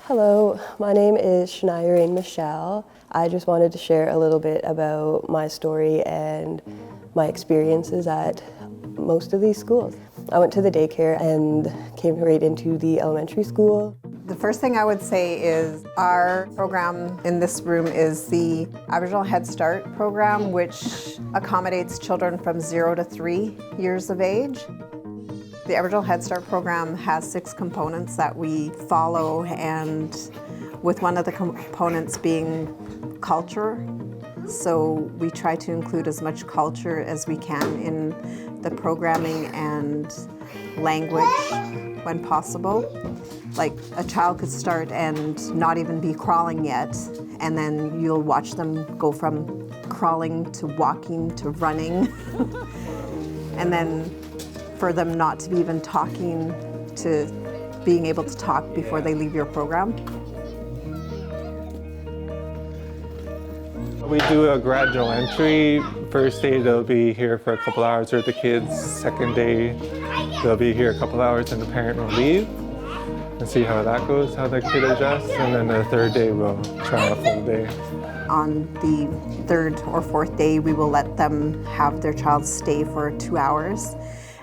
Hello, my name is Shania Michelle. I just wanted to share a little bit about my story and my experiences at most of these schools. I went to the daycare and came right into the elementary school. The first thing I would say is our program in this room is the Aboriginal Head Start program, which accommodates children from 0 to 3 years of age. The Aboriginal Head Start program has 6 components that we follow, and with one of the components being culture. So we try to include as much culture as we can in the programming and language when possible. Like a child could start and not even be crawling yet, and then you'll watch them go from crawling to walking to running. And then for them not to be even talking to being able to talk before they leave your program. We do a gradual entry. First day they'll be here for a couple hours with the kids. Second day they'll be here a couple hours and the parent will leave and see how that goes, how the kid adjusts. And then the third day we'll try a full day. On the 3rd or 4th day, we will let them have their child stay for 2 hours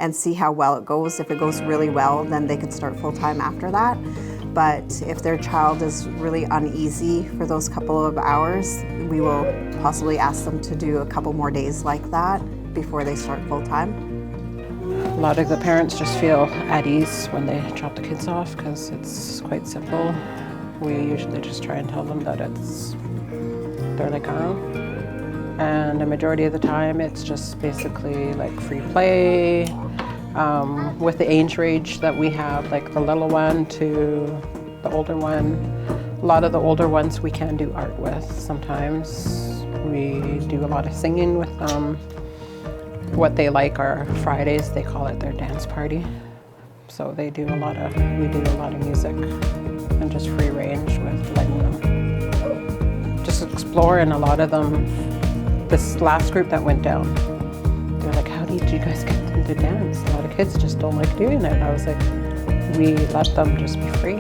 and see how well it goes. If it goes really well, then they could start full-time after that. But if their child is really uneasy for those couple of hours, we will possibly ask them to do a couple more days like that before they start full-time. A lot of the parents just feel at ease when they drop the kids off because it's quite simple. We usually just try and tell them that they're like our own. And the majority of the time it's just basically like free play. With the age range that we have, like the little one to the older one, a lot of the older ones we can do art with. Sometimes we do a lot of singing with them. What they like are Fridays, they call it their dance party. So we do a lot of music and just free range with letting them just explore. And a lot of them, this last group that went down, they're like, how did you guys get them to dance? A lot of kids just don't like doing it. I was like, we let them just be free,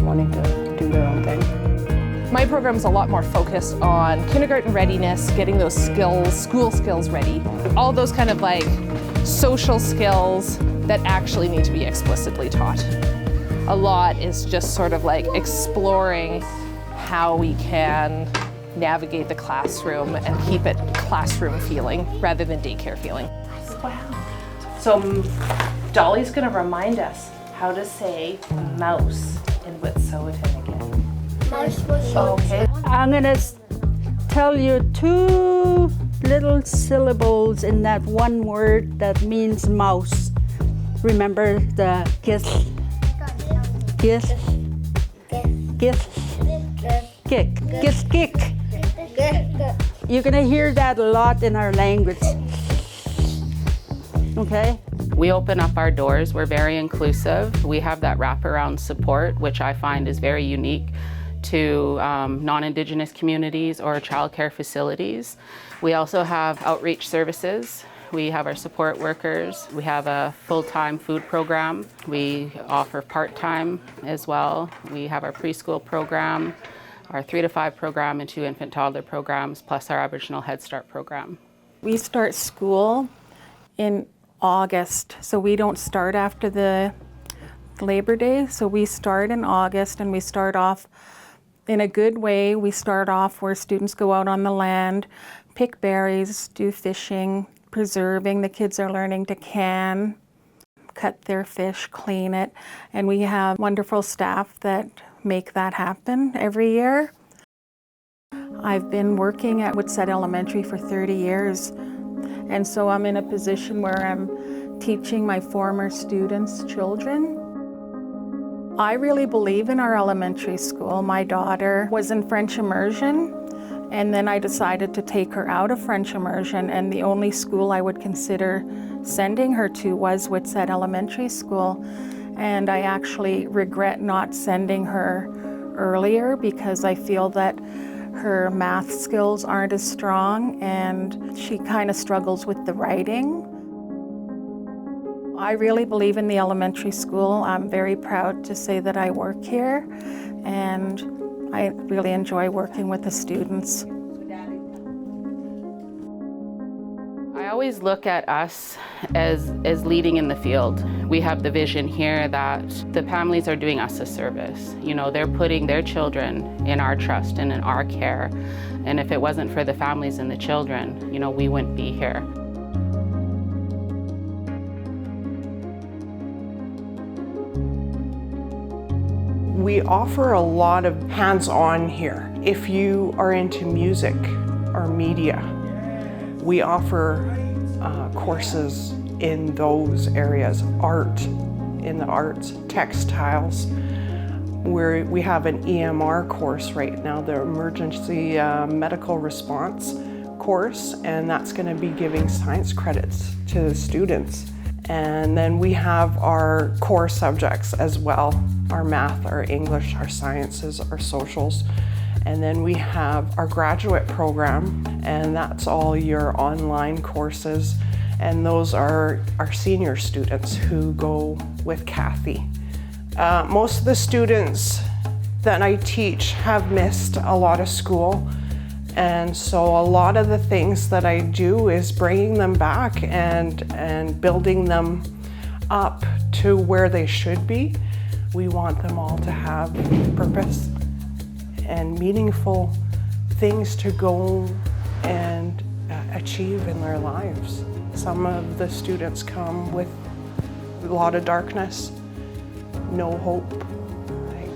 wanting to do their own thing. My program's a lot more focused on kindergarten readiness, getting those skills, school skills ready. All those kind of like social skills that actually need to be explicitly taught. A lot is just sort of like exploring how we can navigate the classroom and keep it classroom feeling rather than daycare feeling. Wow. So Dolly's going to remind us how to say mouse in Witsuwit'en again. Okay. I'm going to tell you 2 little syllables in that one word that means mouse. Remember the gis, gis, gis, kick, gis, kick. You're going to hear that a lot in our language. Okay? We open up our doors. We're very inclusive. We have that wraparound support, which I find is very unique to non-Indigenous communities or childcare facilities. We also have outreach services. We have our support workers. We have a full-time food program. We offer part-time as well. We have our preschool program, our 3 to 5 program, and 2 infant toddler programs, plus our Aboriginal Head Start program. We start school in August, so we don't start after the Labor Day. So we start in August, and we start off in a good way. We start off where students go out on the land, pick berries, do fishing, preserving. The kids are learning to can, cut their fish, clean it, and we have wonderful staff that make that happen every year. I've been working at Witset Elementary for 30 years, and so I'm in a position where I'm teaching my former students' children. I really believe in our elementary school. My daughter was in French immersion, and then I decided to take her out of French immersion, and the only school I would consider sending her to was Witset Elementary School. And I actually regret not sending her earlier because I feel that her math skills aren't as strong and she kind of struggles with the writing. I really believe in the elementary school. I'm very proud to say that I work here, and I really enjoy working with the students. I always look at us as leading in the field. We have the vision here that the families are doing us a service. You know, they're putting their children in our trust and in our care. And if it wasn't for the families and the children, you know, we wouldn't be here. We offer a lot of hands-on here. If you are into music or media, we offer courses in those areas, art, in the arts, textiles. We have an EMR course right now, the Emergency Medical Response course, and that's going to be giving science credits to the students. And then we have our core subjects as well, our math, our English, our sciences, our socials. And then we have our graduate program, and that's all your online courses. And those are our senior students who go with Kathy. Most of the students that I teach have missed a lot of school. And so a lot of the things that I do is bringing them back and building them up to where they should be. We want them all to have purpose and meaningful things to go and achieve in their lives. Some of the students come with a lot of darkness, no hope. They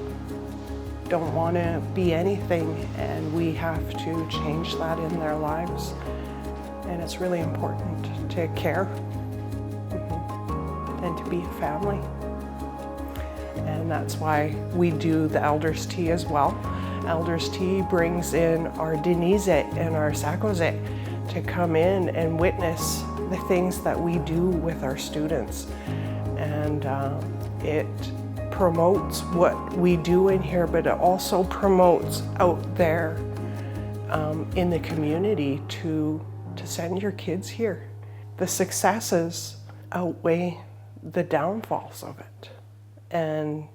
don't want to be anything, and we have to change that in their lives. And it's really important to care and to be a family. And that's why we do the Elders' Tea as well. Elders' Tea brings in our Denizet and our Sakozet to come in and witness the things that we do with our students. And it promotes what we do in here, but it also promotes out there in the community to send your kids here. The successes outweigh the downfalls of it. And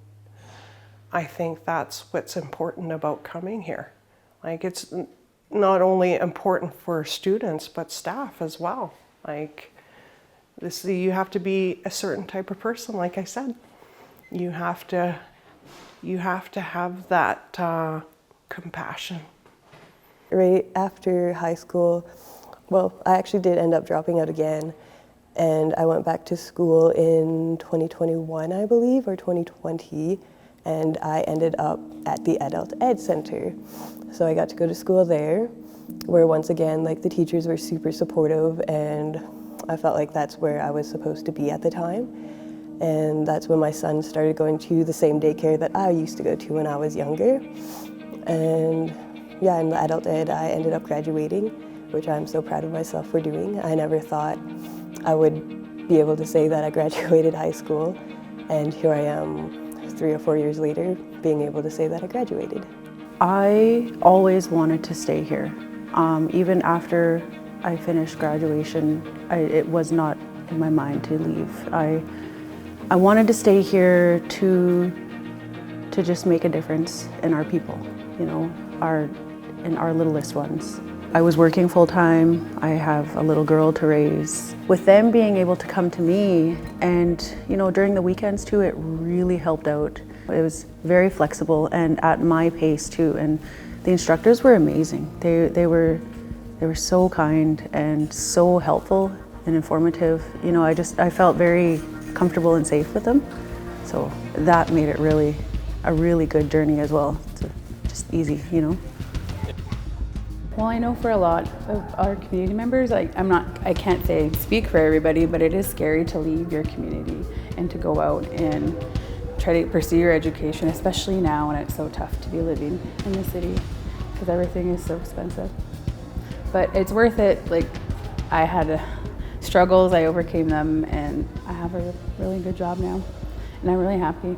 I think that's what's important about coming here. Like, it's not only important for students, but staff as well. Like, you have to be a certain type of person, like I said. You have to have that compassion. Right after high school, well, I actually did end up dropping out again, and I went back to school in 2021, I believe, or 2020, and I ended up at the Adult Ed Center. So I got to go to school there, where once again, like, the teachers were super supportive, and I felt like that's where I was supposed to be at the time. And that's when my son started going to the same daycare that I used to go to when I was younger. And yeah, in the Adult Ed, I ended up graduating, which I'm so proud of myself for doing. I never thought I would be able to say that I graduated high school, and here I am 3 or 4 years later being able to say that I graduated. I always wanted to stay here. Even after I finished graduation, it was not in my mind to leave. I wanted to stay here to just make a difference in our people, you know, in our littlest ones. I was working full-time. I have a little girl to raise. With them being able to come to me, and you know, during the weekends too, it really helped out. It was very flexible and at my pace too, and the instructors were amazing. They were so kind and so helpful and informative. You know, I felt very comfortable and safe with them. So that made it a really good journey as well. It's just easy, you know. Well, I know for a lot of our community members, I can't say speak for everybody, but it is scary to leave your community and to go out and try to pursue your education, especially now when it's so tough to be living in the city because everything is so expensive. But it's worth it. Like, I had struggles, I overcame them, and I have a really good job now, and I'm really happy.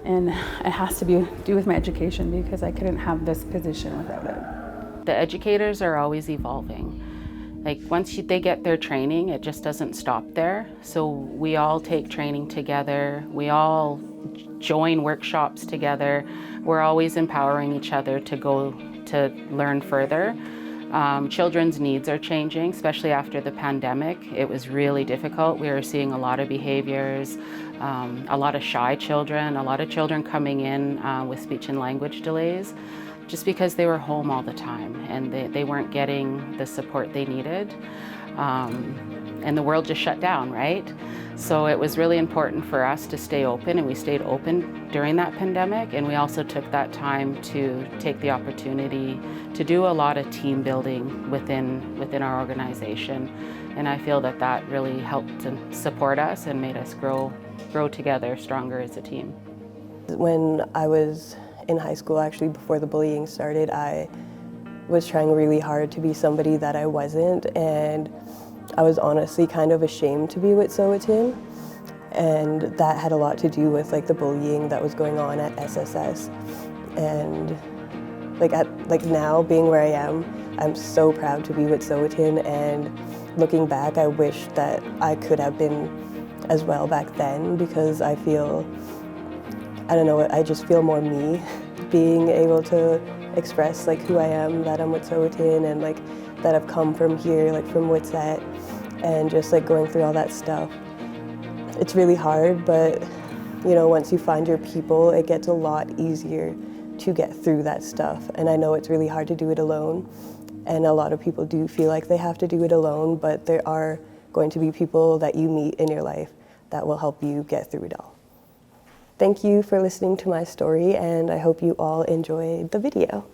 And it has to do with my education because I couldn't have this position without it. The educators are always evolving, Like once they get their training, it just doesn't stop there. So we all take training together. We all join workshops together. We're always empowering each other to go to learn further. Children's needs are changing, especially after the pandemic. It was really difficult. We were seeing a lot of behaviors, a lot of shy children, a lot of children coming in with speech and language delays, just because they were home all the time and they weren't getting the support they needed. And the world just shut down, right? So it was really important for us to stay open, and we stayed open during that pandemic. And we also took that time to take the opportunity to do a lot of team building within our organization. And I feel that that really helped to support us and made us grow together stronger as a team. When I was in high school, actually before the bullying started, I was trying really hard to be somebody that I wasn't, and I was honestly kind of ashamed to be Witsuwit'en, and that had a lot to do with like the bullying that was going on at SSS. And like now, being where I am, I'm so proud to be Witsuwit'en, and looking back, I wish that I could have been as well back then, because I feel, I don't know, I just feel more me being able to express like who I am, that I'm Witsuwit'en, and like that I've come from here, like from Witset, and just like going through all that stuff. It's really hard, but you know, once you find your people, it gets a lot easier to get through that stuff. And I know it's really hard to do it alone, and a lot of people do feel like they have to do it alone, but there are going to be people that you meet in your life that will help you get through it all. Thank you for listening to my story, and I hope you all enjoyed the video.